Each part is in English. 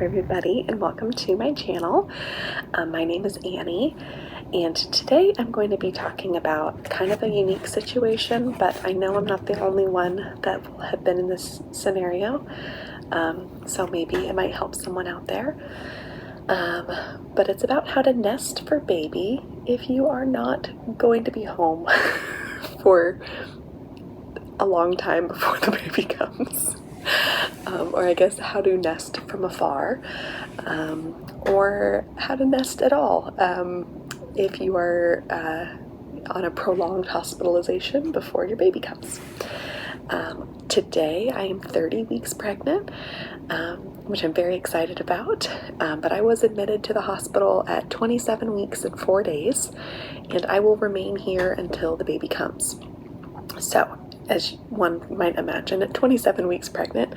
everybody, and welcome to my channel. My name is Annie, and today I'm going to be talking about kind of a unique situation, but I know I'm not the only one that will have been in this scenario, so maybe it might help someone out there. But it's about how to nest for baby if you are not going to be home for a long time before the baby comes. Or I guess how to nest from afar, or how to nest at all if you are on a prolonged hospitalization before your baby comes. Today I am 30 weeks pregnant, which I'm very excited about, but I was admitted to the hospital at 27 weeks and 4 days, and I will remain here until the baby comes. So, as one might imagine, at 27 weeks pregnant,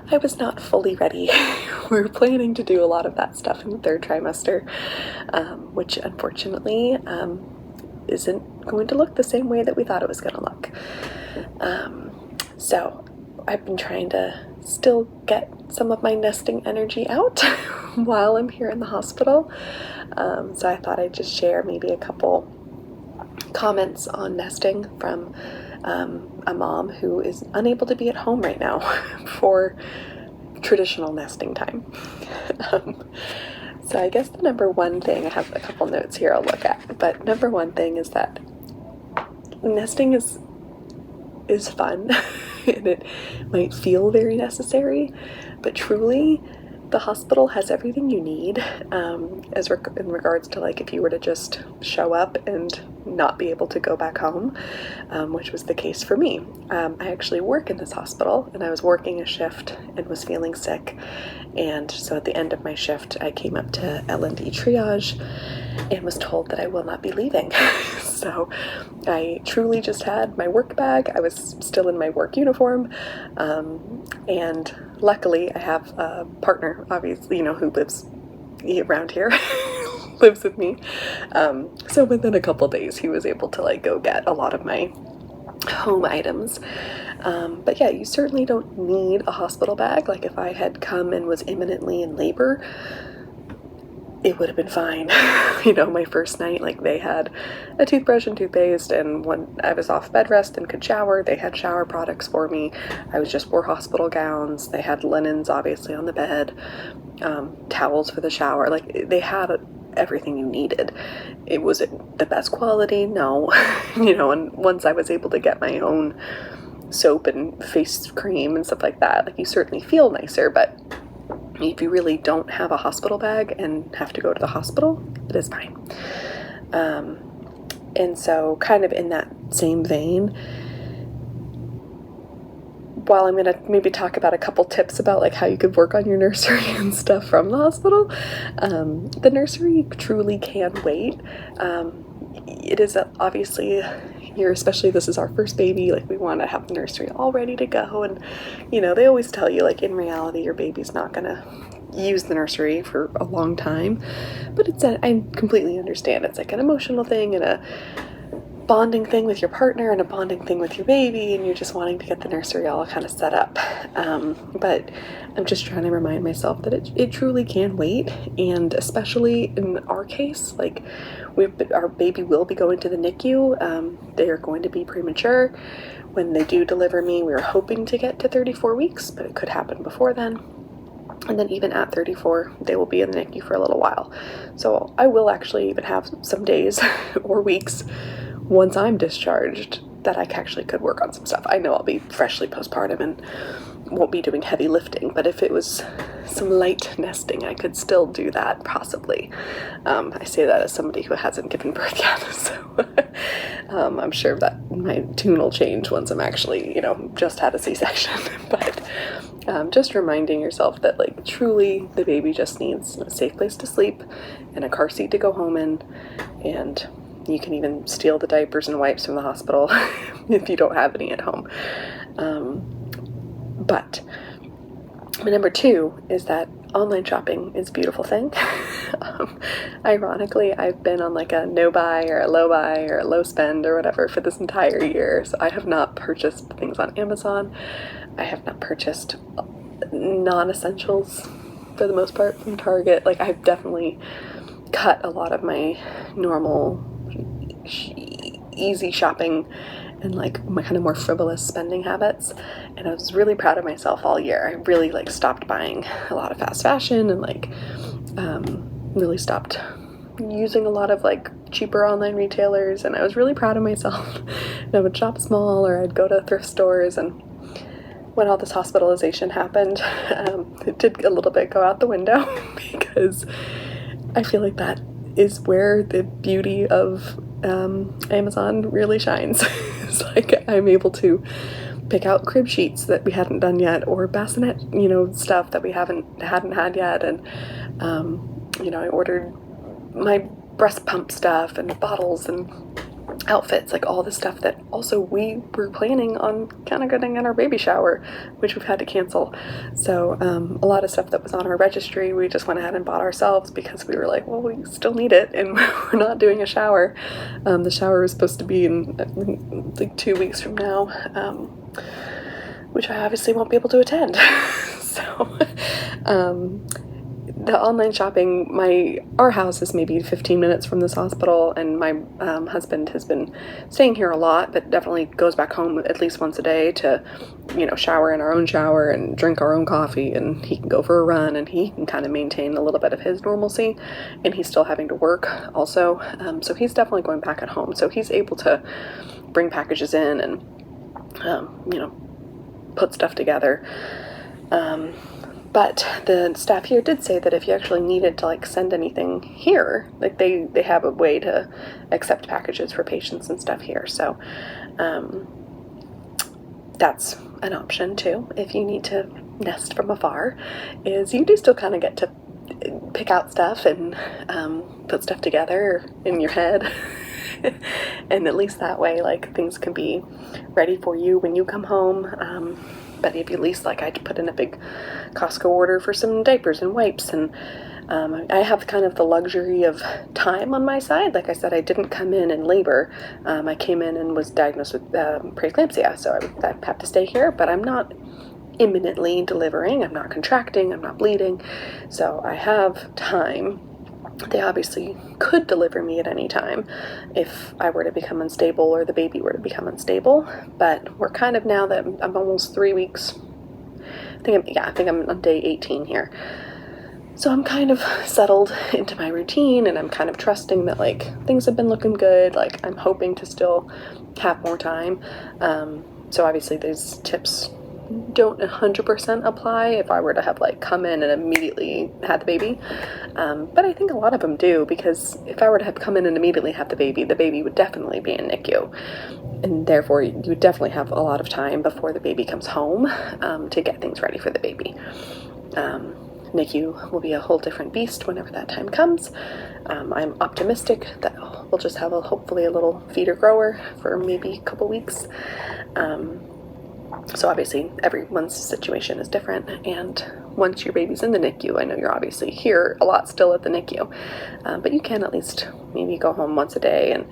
I was not fully ready. We were planning to do a lot of that stuff in the third trimester, which unfortunately isn't going to look the same way that we thought it was going to look. So I've been trying to still get some of my nesting energy out while I'm here in the hospital. So I thought I'd just share maybe a couple comments on nesting from a mom who is unable to be at home right now for traditional nesting time. So I guess the number one thing, I have a couple notes here I'll look at, but number one thing is that nesting is fun and it might feel very necessary, but truly the hospital has everything you need in regards to, like, if you were to just show up and not be able to go back home, which was the case for me. I actually work in this hospital, and I was working a shift and was feeling sick, and so at the end of my shift I came up to L&D triage and was told that I will not be leaving. So I truly just had my work bag. I was still in my work uniform, and luckily I have a partner, obviously, who lives around here, lives with me. So within a couple days he was able to go get a lot of my home items. But yeah, you certainly don't need a hospital bag. Like, if I had come and was imminently in labor, it would have been fine. My first night, they had a toothbrush and toothpaste, and when I was off bed rest and could shower, they had shower products for me. I just wore hospital gowns. They had linens, obviously, on the bed, towels for the shower. They had everything you needed. It wasn't the best quality, no. And once I was able to get my own soap and face cream and stuff like that, you certainly feel nicer, but if you really don't have a hospital bag and have to go to the hospital, it is fine. And so kind of in that same vein, while I'm going to maybe talk about a couple tips about how you could work on your nursery and stuff from the hospital, the nursery truly can wait. It is obviously here, especially this is our first baby, we want to have the nursery all ready to go, and they always tell you in reality your baby's not gonna use the nursery for a long time, but I completely understand it's an emotional thing and a bonding thing with your partner and a bonding thing with your baby, and you're just wanting to get the nursery all kind of set up. But I'm just trying to remind myself that it truly can wait, and especially in our case, our baby will be going to the NICU. They are going to be premature when they do deliver me. We were hoping to get to 34 weeks, but it could happen before then. And then even at 34, they will be in the NICU for a little while. So I will actually even have some days or weeks once I'm discharged that I actually could work on some stuff. I know I'll be freshly postpartum and won't be doing heavy lifting, but if it was some light nesting, I could still do that, possibly. I say that as somebody who hasn't given birth yet, so I'm sure that my tune will change once I'm actually, just had a C-section. But just reminding yourself that, truly the baby just needs a safe place to sleep and a car seat to go home in, and you can even steal the diapers and wipes from the hospital if you don't have any at home. But my number two is that online shopping is a beautiful thing. Ironically, I've been on a no buy or a low buy or a low spend or whatever for this entire year. So I have not purchased things on Amazon. I have not purchased non-essentials for the most part from Target. Like, I've definitely cut a lot of my normal easy shopping and like my kind of more frivolous spending habits, and I was really proud of myself all year. I really like stopped buying a lot of fast fashion and like really stopped using a lot of like cheaper online retailers, and I was really proud of myself. And I would shop small, or I'd go to thrift stores, and when all this hospitalization happened, it did a little bit go out the window because I feel like that is where the beauty of Amazon really shines. It's like I'm able to pick out crib sheets that we hadn't done yet, or bassinet, stuff that we hadn't had yet, and I ordered my breast pump stuff and bottles and outfits, like all the stuff that also we were planning on kind of getting in our baby shower, which we've had to cancel. So a lot of stuff that was on our registry, we just went ahead and bought ourselves because we were like, well, we still need it, and we're not doing a shower. The shower is supposed to be in like 2 weeks from now, which I obviously won't be able to attend. So the online shopping, our house is maybe 15 minutes from this hospital, and my husband has been staying here a lot, but definitely goes back home at least once a day to, shower in our own shower and drink our own coffee, and he can go for a run, and he can kind of maintain a little bit of his normalcy, and he's still having to work also, so he's definitely going back at home, so he's able to bring packages in and, put stuff together. But the staff here did say that if you actually needed to like send anything here, like they have a way to accept packages for patients and stuff here. So that's an option too. If you need to nest from afar, is you do still kind of get to pick out stuff and put stuff together in your head. And at least that way, like, things can be ready for you when you come home. But if you at least, like, I put in a big Costco order for some diapers and wipes, and I have kind of the luxury of time on my side. Like I said, I didn't come in labor. I came in and was diagnosed with preeclampsia, so I have to stay here, but I'm not imminently delivering. I'm not contracting. I'm not bleeding. So I have time. They obviously could deliver me at any time if I were to become unstable or the baby were to become unstable, but we're kind of, now that I'm almost 3 weeks, I think I'm on day 18 here. So I'm kind of settled into my routine, and I'm kind of trusting that, like, things have been looking good. Like, I'm hoping to still have more time. So obviously these tips don't 100% apply if I were to have like come in and immediately had the baby, but I think a lot of them do, because if I were to have come in and immediately have the baby would definitely be in NICU, and therefore you would definitely have a lot of time before the baby comes home to get things ready for the baby. NICU will be a whole different beast whenever that time comes. I'm optimistic that we'll just have hopefully a little feeder grower for maybe a couple weeks. So obviously everyone's situation is different, and once your baby's in the NICU, I know you're obviously here a lot still at the NICU, but you can at least maybe go home once a day and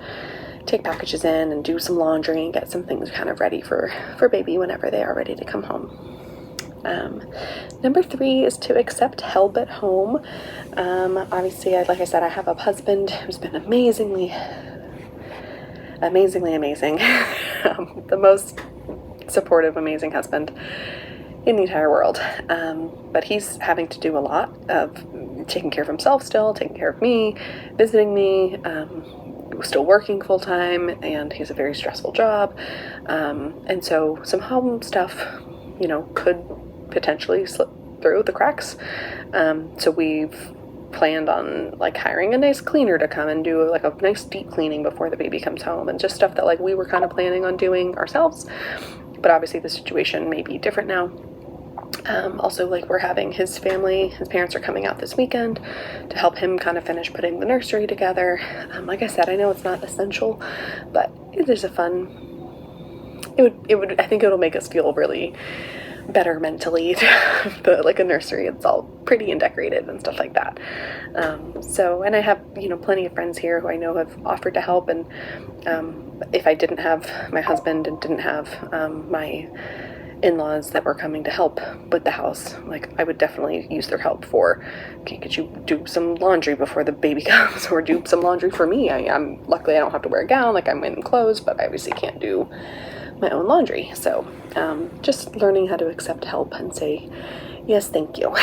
take packages in and do some laundry and get some things kind of ready for baby whenever they are ready to come home. Number 3 is to accept help at home. Obviously, like I said, I have a husband who's been amazingly amazing. The most supportive, amazing husband in the entire world. But he's having to do a lot of taking care of himself still, taking care of me, visiting me, still working full time, and he has a very stressful job. And so some home stuff, could potentially slip through the cracks. So we've planned on like hiring a nice cleaner to come and do like a nice deep cleaning before the baby comes home, and just stuff that like we were kind of planning on doing ourselves. But obviously the situation may be different now. Also, like, we're having his parents are coming out this weekend to help him kind of finish putting the nursery together. Like I said, I know it's not essential, but it is I think it'll make us feel really better mentally to have like a nursery. It's all pretty and decorated and stuff like that. And I have, plenty of friends here who I know have offered to help, and if I didn't have my husband and didn't have my in-laws that were coming to help with the house. Like, I would definitely use their help for, okay, could you do some laundry before the baby comes, or do some laundry for me? I'm luckily I don't have to wear a gown, like I'm in clothes, but I obviously can't do my own laundry. So just learning how to accept help and say yes, thank you.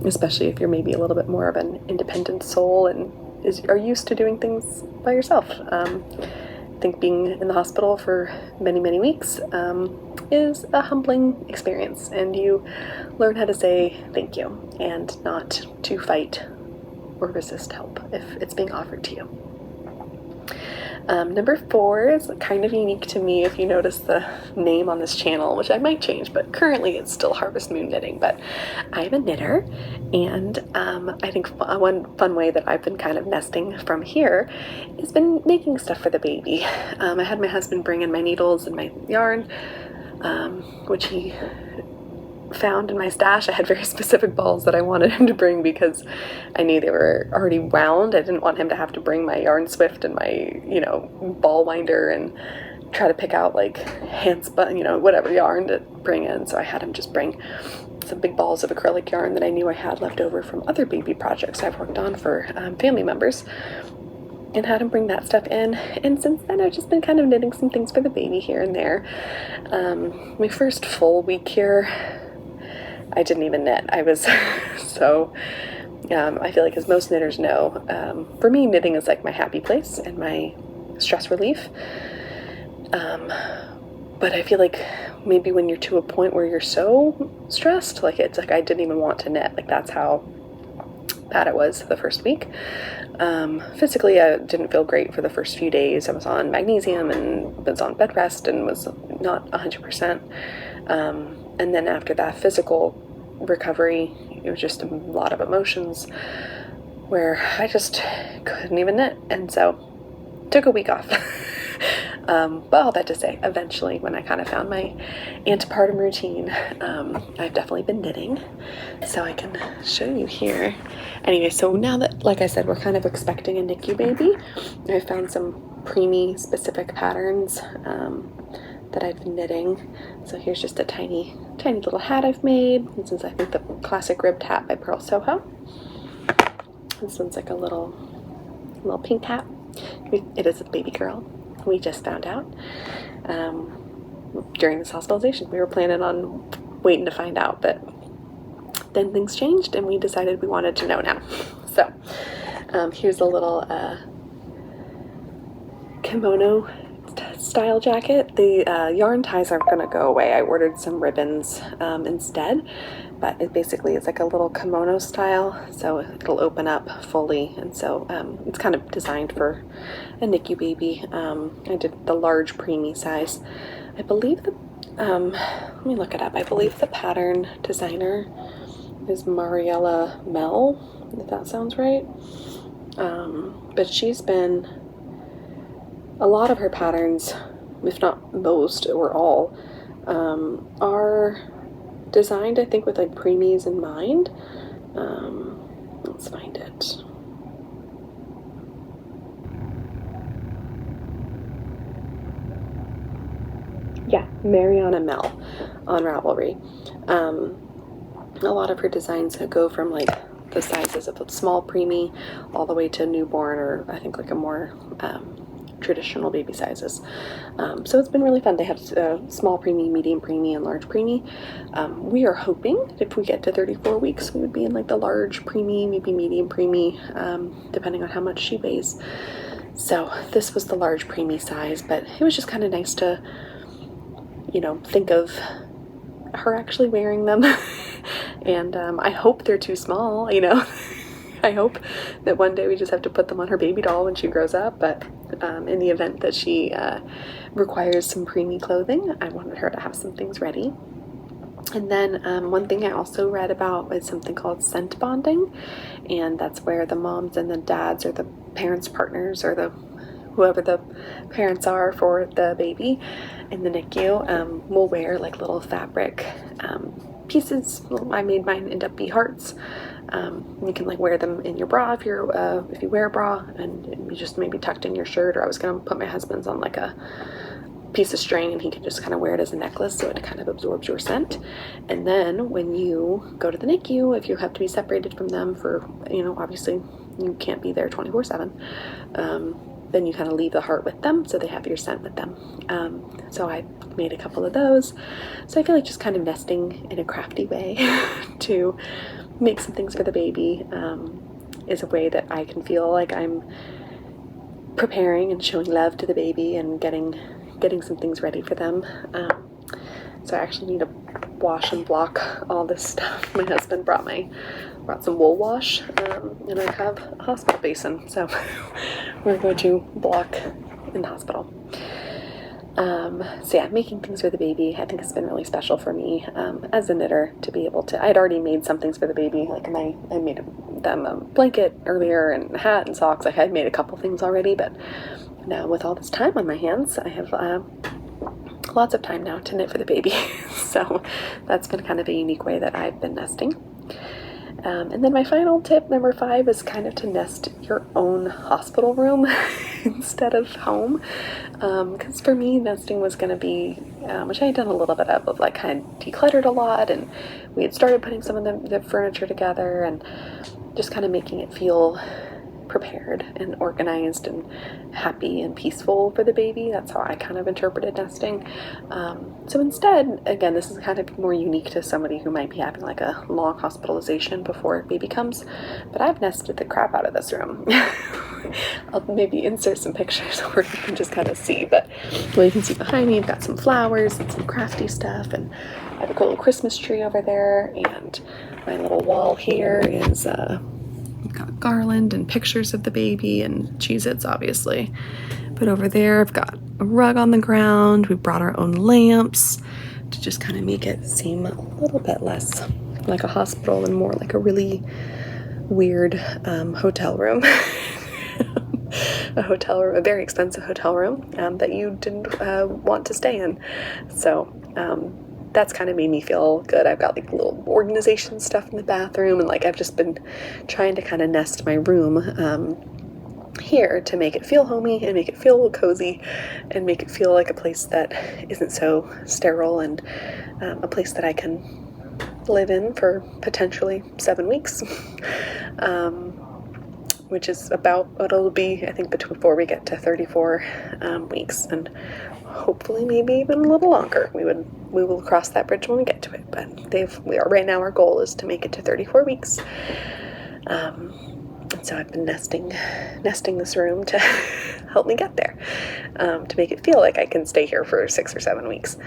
Especially if you're maybe a little bit more of an independent soul and are used to doing things by yourself. I think being in the hospital for many, many weeks is a humbling experience, and you learn how to say thank you and not to fight or resist help if it's being offered to you. Number 4 is kind of unique to me if you notice the name on this channel, which I might change, but currently it's still Harvest Moon Knitting. But I'm a knitter, and I think one fun way that I've been kind of nesting from here has been making stuff for the baby. I had my husband bring in my needles and my yarn, which he found in my stash. I had very specific balls that I wanted him to bring because I knew they were already wound. I didn't want him to have to bring my yarn swift and my, ball winder and try to pick out like whatever yarn to bring in. So I had him just bring some big balls of acrylic yarn that I knew I had left over from other baby projects I've worked on for family members, and had him bring that stuff in. And since then I've just been kind of knitting some things for the baby here and there. My first full week here, I didn't even knit. I was so, I feel like, as most knitters know, for me knitting is like my happy place and my stress relief. But I feel like maybe when you're to a point where you're so stressed, like it's like I didn't even want to knit. Like that's how bad it was the first week. Physically, I didn't feel great for the first few days. I was on magnesium and was on bed rest and was not 100%. And then after that physical recovery, it was just a lot of emotions where I just couldn't even knit. And so took a week off. But all that to say, eventually when I kind of found my antepartum routine, I've definitely been knitting. So I can show you here. Anyway, so now that, like I said, we're kind of expecting a NICU baby, I found some preemie specific patterns that I've been knitting. So here's just a tiny little hat I've made. This is, I think, the classic ribbed hat by Pearl Soho. This one's like a little pink hat. It is a baby girl. We just found out during this hospitalization. We were planning on waiting to find out, but then things changed and we decided we wanted to know now. So here's a little kimono style jacket. The yarn ties aren't going to go away. I ordered some ribbons instead, but it basically is like a little kimono style, so it'll open up fully, and so it's kind of designed for a NICU baby. I did the large preemie size. I believe let me look it up. I believe the pattern designer is Mariella Mell, if that sounds right. But she's been, a lot of her patterns, if not most or all, are designed, I think, with like preemies in mind. Let's find it. Yeah, Mariana Mell on Ravelry. A lot of her designs go from like the sizes of a small preemie all the way to newborn, or I think like a more traditional baby sizes. So it's been really fun. They have small preemie, medium preemie, and large preemie. We are hoping that if we get to 34 weeks, we would be in like the large preemie, maybe medium preemie, depending on how much she weighs. So this was the large preemie size, but it was just kind of nice to, think of her actually wearing them. And I hope they're too small, I hope that one day we just have to put them on her baby doll when she grows up, but in the event that she requires some preemie clothing, I wanted her to have some things ready. And then one thing I also read about is something called scent bonding, and that's where the moms and the dads, or the parents' partners, or whoever the parents are for the baby in the NICU, will wear like little fabric pieces. I made mine end up be hearts. You can like wear them in your bra if you wear a bra, and you just maybe tucked in your shirt. Or I was gonna put my husband's on like a piece of string, and he can just kind of wear it as a necklace, so it kind of absorbs your scent. And then when you go to the NICU, if you have to be separated from them for, obviously you can't be there 24/7, then you kind of leave the heart with them, so they have your scent with them. So I made a couple of those. So I feel like just kind of nesting in a crafty way to make some things for the baby is a way that I can feel like I'm preparing and showing love to the baby and getting some things ready for them. So I actually need to wash and block all this stuff. My husband brought some wool wash, and I have a hospital basin, so we're going to block in the hospital. So yeah, making things for the baby, I think has been really special for me as a knitter to be able to. I'd already made some things for the baby, like I made them a blanket earlier and a hat and socks. Like I had made a couple things already, but now with all this time on my hands, I have lots of time now to knit for the baby. So that's been kind of a unique way that I've been nesting. And then my final tip, number 5, is kind of to nest your own hospital room instead of home. Because for me, nesting was going to be, which I had done a little bit of like kind of decluttered a lot, and we had started putting some of the furniture together and just kind of making it feel prepared and organized and happy and peaceful for the baby. That's how I kind of interpreted nesting. So instead, again, this is kind of more unique to somebody who might be having like a long hospitalization before baby comes, but I've nested the crap out of this room. I'll maybe insert some pictures where you can just kind of see, but well, you can see behind me, I've got some flowers and some crafty stuff, and I have a cool little Christmas tree over there, and my little wall here is I've got garland and pictures of the baby and Cheez-Its, obviously. But over there, I've got a rug on the ground. We brought our own lamps to just kind of make it seem a little bit less like a hospital and more like a really weird hotel room. A very expensive hotel room that you didn't want to stay in. So that's kind of made me feel good. I've got like little organization stuff in the bathroom, and like I've just been trying to kind of nest my room here to make it feel homey and make it feel cozy and make it feel like a place that isn't so sterile, and a place that I can live in for potentially 7 weeks, which is about what it'll be, I think, before we get to 34 weeks, and hopefully maybe even a little longer. We will cross that bridge when we get to it, but right now our goal is to make it to 34 weeks. So I've been nesting this room to help me get there, to make it feel like I can stay here for 6 or 7 weeks,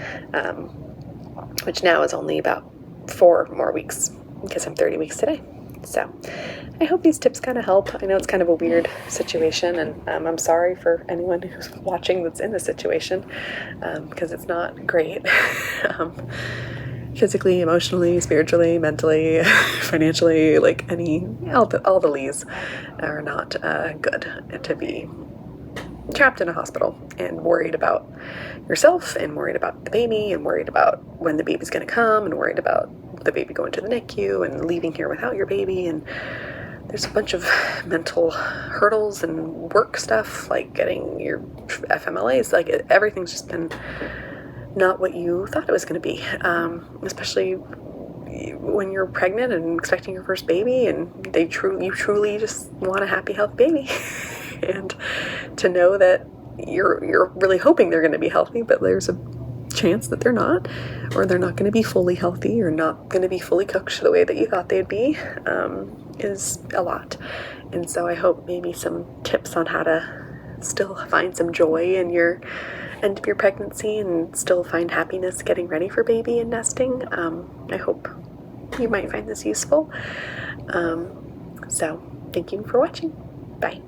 which now is only about 4 more weeks because I'm 30 weeks today. So I hope these tips kind of help. I know it's kind of a weird situation, and I'm sorry for anyone who's watching that's in this situation, because it's not great. Physically, emotionally, spiritually, mentally, financially, like all the leads are not good to be trapped in a hospital and worried about yourself and worried about the baby and worried about when the baby's going to come and worried about the baby going to the NICU and leaving here without your baby. And there's a bunch of mental hurdles and work stuff, like getting your FMLAs, like everything's just been not what you thought it was going to be, especially when you're pregnant and expecting your first baby, and you truly just want a happy, healthy baby. And to know that you're really hoping they're going to be healthy, but there's a chance that they're not, or they're not going to be fully healthy, or not going to be fully cooked the way that you thought they'd be, is a lot. And so I hope maybe some tips on how to still find some joy in your end of your pregnancy and still find happiness getting ready for baby and nesting. I hope you might find this useful. So thank you for watching. Bye.